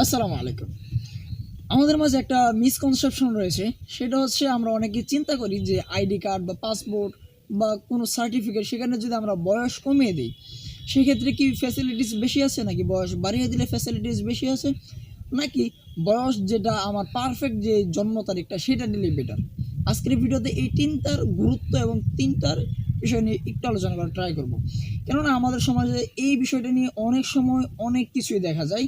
আসসালামু আলাইকুম। আমাদের মাঝে একটা মিসকনসেপশন রয়েছে, সেটা হচ্ছে আমরা অনেকে চিন্তা করি যে আইডি কার্ড বা পাসপোর্ট বা কোনো সার্টিফিকেট সেখানে যদি আমরা বয়স কমিয়ে দিই, সেক্ষেত্রে কি ফ্যাসিলিটিস বেশি আছে, নাকি বয়স বাড়িয়ে দিলে ফ্যাসিলিটিস বেশি আছে, নাকি বয়স যেটা আমার পারফেক্ট যে জন্ম তারিখটা সেটা দিলে বেটার। আজকের ভিডিওতে এই তিনটার গুরুত্ব এবং তিনটার বিষয় নিয়ে একটু আলোচনা করার ট্রাই করব। কেননা আমাদের সমাজে এই বিষয়টা নিয়ে অনেক সময় অনেক কিছুই দেখা যায়।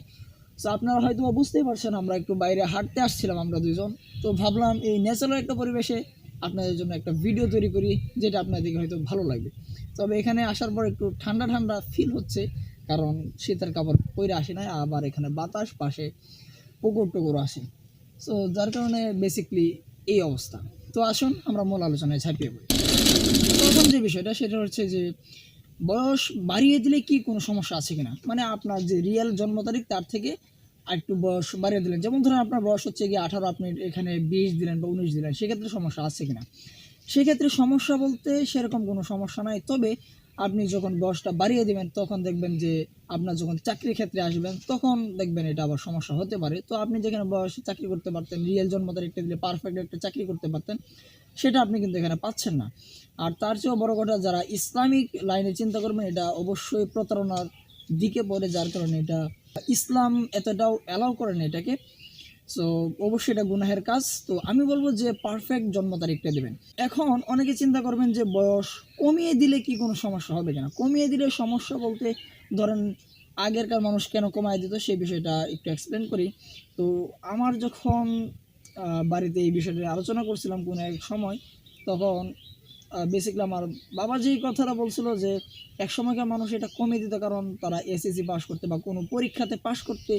সো আপনারা হয়তো বুঝতেই পারছেন, আমরা একটু বাইরে হাঁটতে আসছিলাম আমরা দুজন। তো ভাবলাম এই ন্যাচারাল একটা পরিবেশে আপনাদের জন্য একটা ভিডিও তৈরি করি, যেটা আপনাদেরকে হয়তো ভালো লাগবে। তবে এখানে আসার পর একটু ঠান্ডা ঠান্ডা ফিল হচ্ছে, কারণ শীতের কাপড় পরে আসে না, আবার এখানে বাতাস পাশে পুকুর টুকুর আসে। সো যার কারণে বেসিকলি এই অবস্থা। তো আসুন আমরা মূল আলোচনায় ঝাঁপিয়ে পড়ি। প্রথম যে বিষয়টা সেটা হচ্ছে যে বয়স বাড়িয়ে দিলে কি কোনো সমস্যা আছে কিনা, মানে আপনার যে রিয়েল জন্ম তারিখ তার থেকে আর একটু বয়স বাড়িয়ে দিলেন। যেমন ধরুন আপনার বয়স হচ্ছে গিয়ে 18, আপনি এখানে 20 দিলেন বা 19 দিলেন, সেক্ষেত্রে সমস্যা আছে কিনা। সেক্ষেত্রে সমস্যা বলতে সেরকম কোনো সমস্যা নাই, তবে আপনি যখন বয়সটা বাড়িয়ে দেবেন তখন দেখবেন যে আপনার যখন চাকরির ক্ষেত্রে আসবেন তখন দেখবেন এটা আবার সমস্যা হতে পারে। তো আপনি যেখানে বয়সে চাকরি করতে পারতেন, রিয়েল জন্ম তারিখটা দিলে পারফেক্ট একটা চাকরি করতে পারতেন, সেটা আপনি কিন্তু এখানে পাচ্ছেন না। আর তার চেয়েও বড় কথা, যারা ইসলামিক লাইনে চিন্তা করবেন এটা অবশ্যই প্রতারণার দিকে পড়ে, যার কারণে এটা ইসলাম এতটাও অ্যালাউ করে না এটাকে। সো অবশ্যই এটা গুনাহের কাজ। তো আমি বলবো যে পারফেক্ট জন্ম তারিখটা দেবেন। এখন অনেকে চিন্তা করবেন যে বয়স কমিয়ে দিলে কি কোনো সমস্যা হবে কিনা। কমিয়ে দিলে সমস্যা বলতে ধরেন আগেরকার মানুষ কেন কমায় দিত সেই বিষয়টা একটু এক্সপ্লেন করি। তো আমার যখন বাড়িতে এই বিষয়টা আলোচনা করছিলাম কোনো এক সময়, তখন বেসিক্যালি আমার বাবা যেই কথাটা বলছিল যে এক সময়কার মানুষ এটা কমিয়ে দিত, কারণ তারা এসএসসি পাস করতে বা কোনো পরীক্ষাতে পাস করতে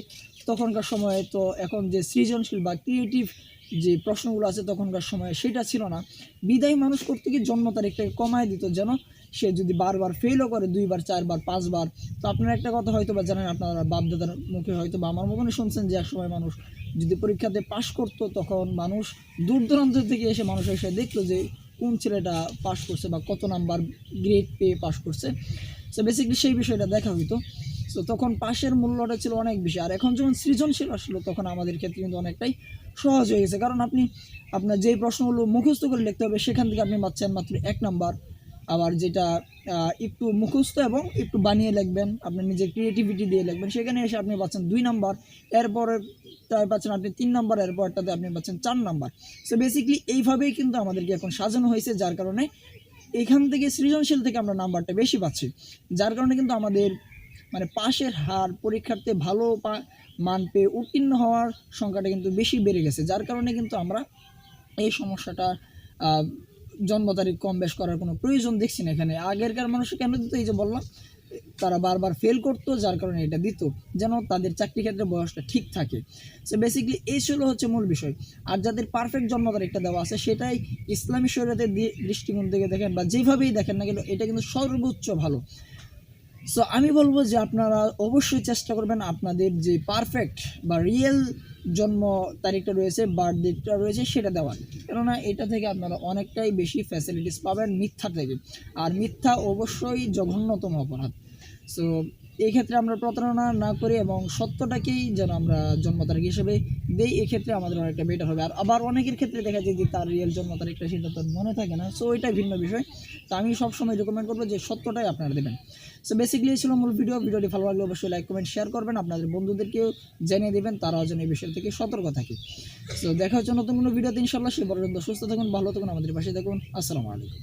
তখনকার সময়ে তো এখন যে সৃজনশীল বা ক্রিয়েটিভ যে প্রশ্নগুলো আছে তখনকার সময়ে সেটা ছিল না। বিদায় মানুষ করতে গিয়ে জন্ম তারিখটাকে কমায় দিত, যেন সে যদি বারবার ফেলও করে 2বার 4বার 5বার। তো আপনারা একটা কথা হয়তো বা জানেন, আপনারা বাপদাদার মুখে হয়তো বা আমার মনে শুনছেন যে এক সময় মানুষ যদি পরীক্ষাতে পাশ করতো তখন মানুষ দূর দূরান্ত থেকে এসে মানুষ এসে দেখতো যে কোন ছেলেটা পাস করছে বা কত নাম্বার গ্রেড পেয়ে পাস করছে। সো বেসিক্যালি সেই বিষয়টা দেখা হইতো। সো তখন পাশের মূল্যটা ছিল অনেক বেশি। আর এখন যখন সৃজনশীল আসলো তখন আমাদের ক্ষেত্রে কিন্তু অনেকটাই সহজ হয়ে গেছে, কারণ আপনি আপনার যেই প্রশ্নগুলো মুখস্থ করে লিখতে হবে সেখান থেকে আপনি পাচ্ছেন মাত্র 1 নাম্বার। আবার যেটা একটু মুখস্থ এবং একটু বানিয়ে লিখবেন, আপনি নিজের ক্রিয়েটিভিটি দিয়ে লিখবেন, সেখানে এসে আপনি পাচ্ছেন 2 নাম্বার। এরপরে তাই পাচ্ছেন আপনি 3 নাম্বার, এরপরটাতে আপনি পাচ্ছেন 4 নাম্বার। সো বেসিক্যালি এইভাবেই কিন্তু আমাদেরকে এখন সাজানো হয়েছে, যার কারণে এখান থেকে সৃজনশীল থেকে আমরা নাম্বারটা বেশি পাচ্ছি। যার কারণে কিন্তু আমাদের মানে পাশের হার, পরীক্ষার্থে ভালো মান পেয়ে উত্তীর্ণ হওয়ার সংখ্যাটা কিন্তু বেশি বেড়ে গেছে। যার কারণে কিন্তু আমরা এই সমস্যাটা জন্ম তারিখ কম বেশ করার কোনো প্রয়োজন দেখছি না এখানে। আগেরকার মানুষ কেন দিত, এই যে বললাম তারা বারবার ফেল করতো, যার কারণে এটা দিত যেন তাদের চাকরি ক্ষেত্রে বয়সটা ঠিক থাকে। সো বেসিক্যালি এই ছিল হচ্ছে মূল বিষয়। আর যাদের পারফেক্ট জন্ম তারিখটা দেওয়া আছে সেটাই ইসলামী শরীয়তের দৃষ্টিকোণ থেকে দেখেন বা যেভাবেই দেখেন না কেন, এটা কিন্তু সর্বোচ্চ ভালো। সো আমি বলবো যে আপনারা অবশ্যই চেষ্টা করবেন আপনাদের যে পারফেক্ট বা রিয়েল জন্ম তারিখটা রয়েছে, বার্থ ডেটটা রয়েছে সেটা দেওয়ার, কেননা এটা থেকে আপনারা অনেকটাই বেশি ফ্যাসিলিটিস পাবেন মিথ্যা থেকে। আর মিথ্যা অবশ্যই জঘন্যতম অপরাধ। সো এই ক্ষেত্রে আমরা প্রতারণা না করি এবং সত্যটাকেই যেন আমরা জন্ম তারিখ হিসেবে দেই, এক্ষেত্রে আমাদের অনেকটা বেটার হবে। আর আবার অনেকের ক্ষেত্রে দেখা যায় যে তার রিয়েল জন্ম তারিখটা সেটা তার মনে থাকে না, সো ওইটা ভিন্ন বিষয়। তো আমি সবসময় রেকমেন্ড করবো যে সত্যটাই আপনারা দেবেন। সো বেসিক্যালি এই ছিল মূল ভিডিওটি ভালো লাগলে অবশ্যই লাইক কমেন্ট শেয়ার করবেন, আপনাদের বন্ধুদেরকেও জানিয়ে দেবেন, তারাও যেন এই বিষয় থেকে সতর্ক থাকে। সো দেখা হচ্ছে নতুন কোনো ভিডিওতে ইনশাল্লাহ। সে পর্যন্ত সুস্থ থাকুন, ভালো থাকুন, আমাদের পাশে থাকুন। আসসালামু আলাইকুম।